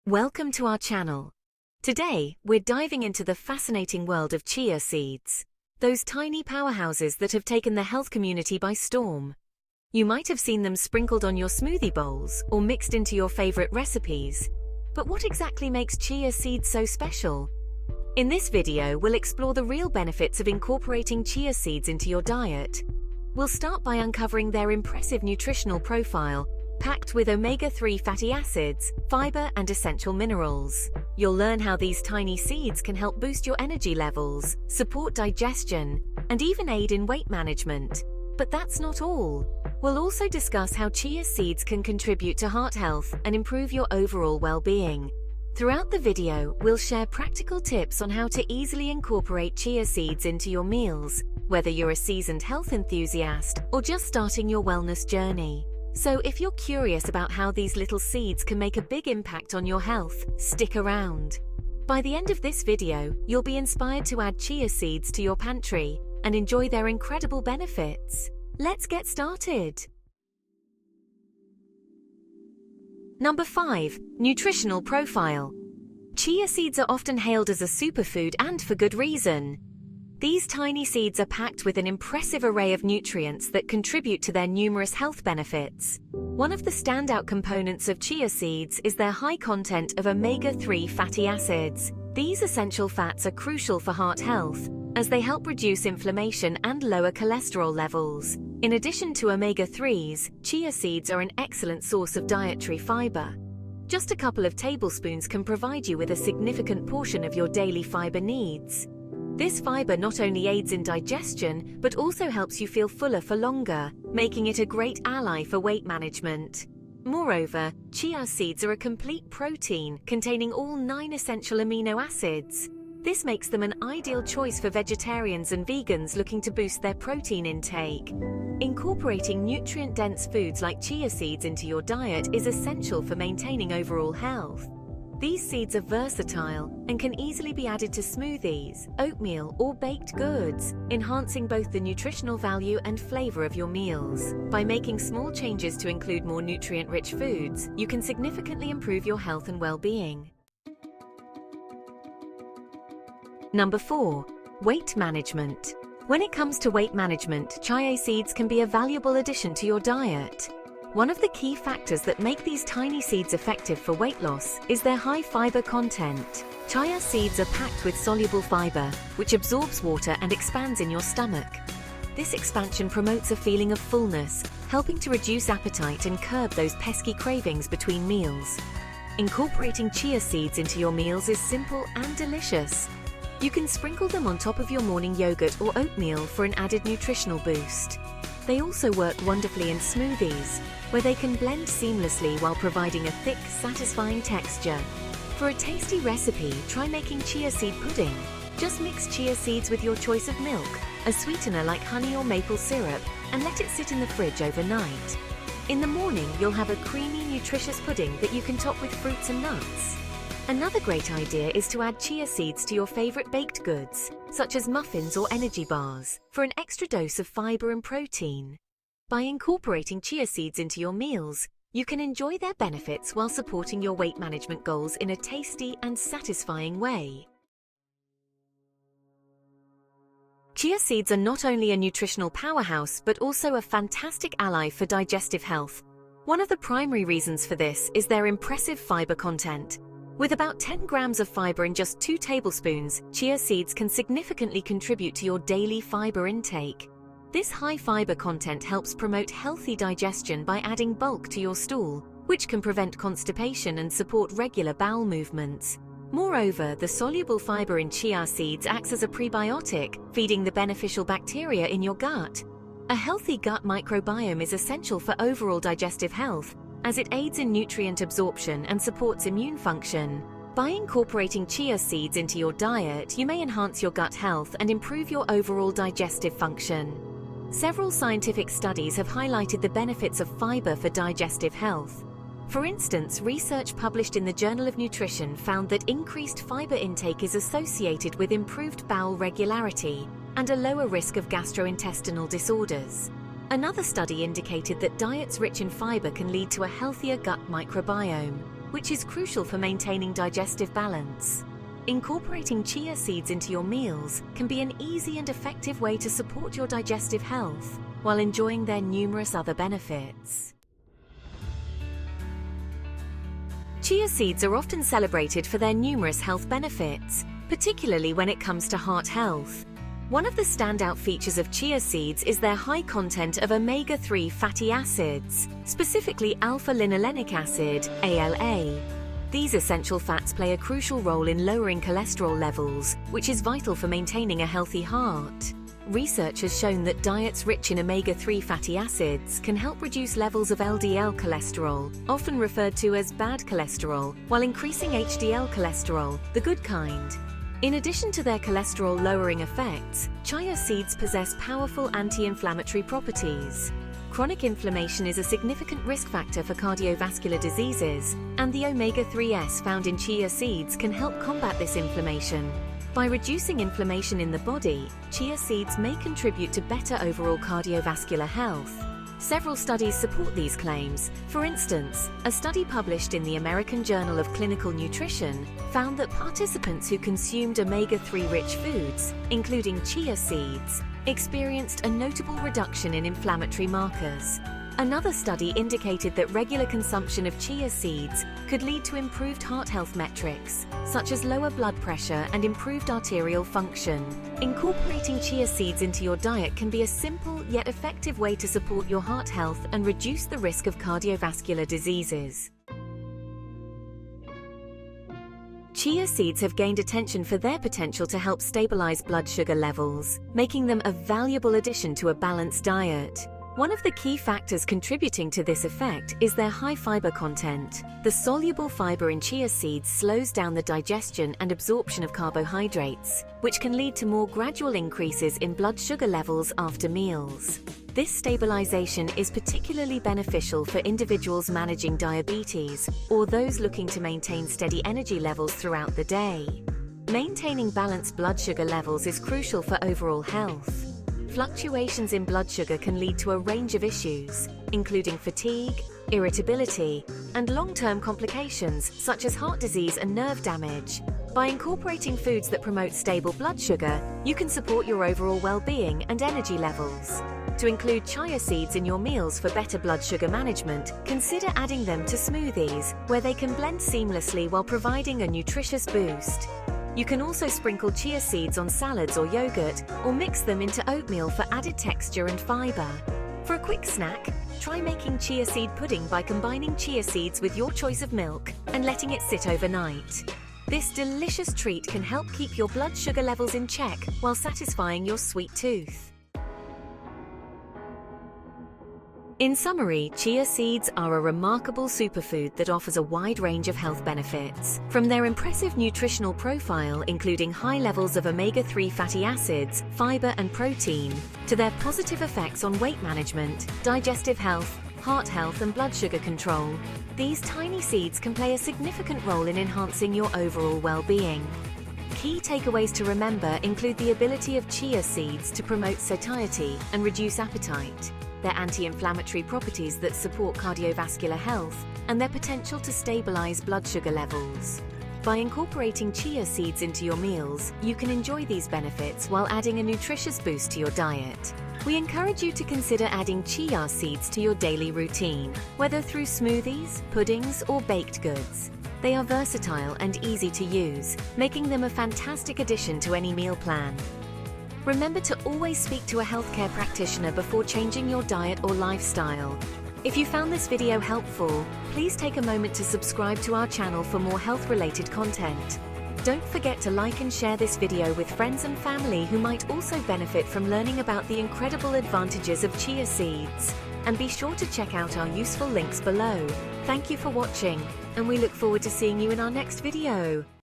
Welcome to our channel. Today, we're diving into the fascinating world of chia seeds, those tiny powerhouses that have taken the health community by storm. You might have seen them sprinkled on your smoothie bowls or mixed into your favorite recipes. But what exactly makes chia seeds so special? In this video, we'll explore the real benefits of incorporating chia seeds into your diet. We'll start by uncovering their impressive nutritional profile, packed with omega-3 fatty acids, fiber, and essential minerals. You'll learn how these tiny seeds can help boost your energy levels, support digestion, and even aid in weight management. But that's not all. We'll also discuss how chia seeds can contribute to heart health and improve your overall well-being. Throughout the video, we'll share practical tips on how to easily incorporate chia seeds into your meals, whether you're a seasoned health enthusiast or just starting your wellness journey. So if you're curious about how these little seeds can make a big impact on your health, stick around. By the end of this video, you'll be inspired to add chia seeds to your pantry and enjoy their incredible benefits. Let's get started. Number 5. Nutritional Profile. Chia seeds are often hailed as a superfood, and for good reason. These tiny seeds are packed with an impressive array of nutrients that contribute to their numerous health benefits. One of the standout components of chia seeds is their high content of omega-3 fatty acids. These essential fats are crucial for heart health, as they help reduce inflammation and lower cholesterol levels. In addition to omega-3s, chia seeds are an excellent source of dietary fiber. Just a couple of tablespoons can provide you with a significant portion of your daily fiber needs. This fiber not only aids in digestion, but also helps you feel fuller for longer, making it a great ally for weight management. Moreover, chia seeds are a complete protein containing all 9 essential amino acids. This makes them an ideal choice for vegetarians and vegans looking to boost their protein intake. Incorporating nutrient-dense foods like chia seeds into your diet is essential for maintaining overall health. These seeds are versatile and can easily be added to smoothies, oatmeal, or baked goods, enhancing both the nutritional value and flavor of your meals. By making small changes to include more nutrient-rich foods, you can significantly improve your health and well-being. Number 4. Weight management. When it comes to weight management, chia seeds can be a valuable addition to your diet. One of the key factors that make these tiny seeds effective for weight loss is their high fiber content. Chia seeds are packed with soluble fiber, which absorbs water and expands in your stomach. This expansion promotes a feeling of fullness, helping to reduce appetite and curb those pesky cravings between meals. Incorporating chia seeds into your meals is simple and delicious. You can sprinkle them on top of your morning yogurt or oatmeal for an added nutritional boost. They also work wonderfully in smoothies, where they can blend seamlessly while providing a thick, satisfying texture. For a tasty recipe, try making chia seed pudding. Just mix chia seeds with your choice of milk, a sweetener like honey or maple syrup, and let it sit in the fridge overnight. In the morning, you'll have a creamy, nutritious pudding that you can top with fruits and nuts. Another great idea is to add chia seeds to your favorite baked goods, such as muffins or energy bars, for an extra dose of fiber and protein. By incorporating chia seeds into your meals, you can enjoy their benefits while supporting your weight management goals in a tasty and satisfying way. Chia seeds are not only a nutritional powerhouse, but also a fantastic ally for digestive health. One of the primary reasons for this is their impressive fiber content. With about 10 grams of fiber in just 2 tablespoons, chia seeds can significantly contribute to your daily fiber intake. This high fiber content helps promote healthy digestion by adding bulk to your stool, which can prevent constipation and support regular bowel movements. Moreover, the soluble fiber in chia seeds acts as a prebiotic, feeding the beneficial bacteria in your gut. A healthy gut microbiome is essential for overall digestive health, as it aids in nutrient absorption and supports immune function. By incorporating chia seeds into your diet, you may enhance your gut health and improve your overall digestive function. Several scientific studies have highlighted the benefits of fiber for digestive health. For instance, research published in the Journal of Nutrition found that increased fiber intake is associated with improved bowel regularity and a lower risk of gastrointestinal disorders. Another study indicated that diets rich in fiber can lead to a healthier gut microbiome. which is crucial for maintaining digestive balance. Incorporating chia seeds into your meals can be an easy and effective way to support your digestive health while enjoying their numerous other benefits. Chia seeds are often celebrated for their numerous health benefits, particularly when it comes to heart health. One of the standout features of chia seeds is their high content of omega-3 fatty acids, specifically alpha-linolenic acid, ALA. These essential fats play a crucial role in lowering cholesterol levels, which is vital for maintaining a healthy heart. Research has shown that diets rich in omega-3 fatty acids can help reduce levels of LDL cholesterol, often referred to as bad cholesterol, while increasing HDL cholesterol, the good kind. In addition to their cholesterol-lowering effects, chia seeds possess powerful anti-inflammatory properties. Chronic inflammation is a significant risk factor for cardiovascular diseases, and the omega-3s found in chia seeds can help combat this inflammation. By reducing inflammation in the body, chia seeds may contribute to better overall cardiovascular health. Several studies support these claims. For instance, a study published in the American Journal of Clinical Nutrition found that participants who consumed omega-3 rich foods, including chia seeds, experienced a notable reduction in inflammatory markers. Another study indicated that regular consumption of chia seeds could lead to improved heart health metrics, such as lower blood pressure and improved arterial function. Incorporating chia seeds into your diet can be a simple yet effective way to support your heart health and reduce the risk of cardiovascular diseases. Chia seeds have gained attention for their potential to help stabilize blood sugar levels, making them a valuable addition to a balanced diet. One of the key factors contributing to this effect is their high fiber content. The soluble fiber in chia seeds slows down the digestion and absorption of carbohydrates, which can lead to more gradual increases in blood sugar levels after meals. This stabilization is particularly beneficial for individuals managing diabetes or those looking to maintain steady energy levels throughout the day. Maintaining balanced blood sugar levels is crucial for overall health. Fluctuations in blood sugar can lead to a range of issues, including fatigue, irritability, and long-term complications such as heart disease and nerve damage. By incorporating foods that promote stable blood sugar, you can support your overall well-being and energy levels. To include chia seeds in your meals for better blood sugar management, consider adding them to smoothies, where they can blend seamlessly while providing a nutritious boost. You can also sprinkle chia seeds on salads or yogurt, or mix them into oatmeal for added texture and fiber. For a quick snack, try making chia seed pudding by combining chia seeds with your choice of milk and letting it sit overnight. This delicious treat can help keep your blood sugar levels in check while satisfying your sweet tooth. In summary, chia seeds are a remarkable superfood that offers a wide range of health benefits. From their impressive nutritional profile, including high levels of omega-3 fatty acids, fiber and protein, to their positive effects on weight management, digestive health, heart health and blood sugar control, these tiny seeds can play a significant role in enhancing your overall well-being. Key takeaways to remember include the ability of chia seeds to promote satiety and reduce appetite, their anti-inflammatory properties that support cardiovascular health, and their potential to stabilize blood sugar levels. By incorporating chia seeds into your meals, you can enjoy these benefits while adding a nutritious boost to your diet. We encourage you to consider adding chia seeds to your daily routine, whether through smoothies, puddings, or baked goods. They are versatile and easy to use, making them a fantastic addition to any meal plan. Remember to always speak to a healthcare practitioner before changing your diet or lifestyle. If you found this video helpful, please take a moment to subscribe to our channel for more health-related content. Don't forget to like and share this video with friends and family who might also benefit from learning about the incredible advantages of chia seeds. And be sure to check out our useful links below. Thank you for watching, and we look forward to seeing you in our next video.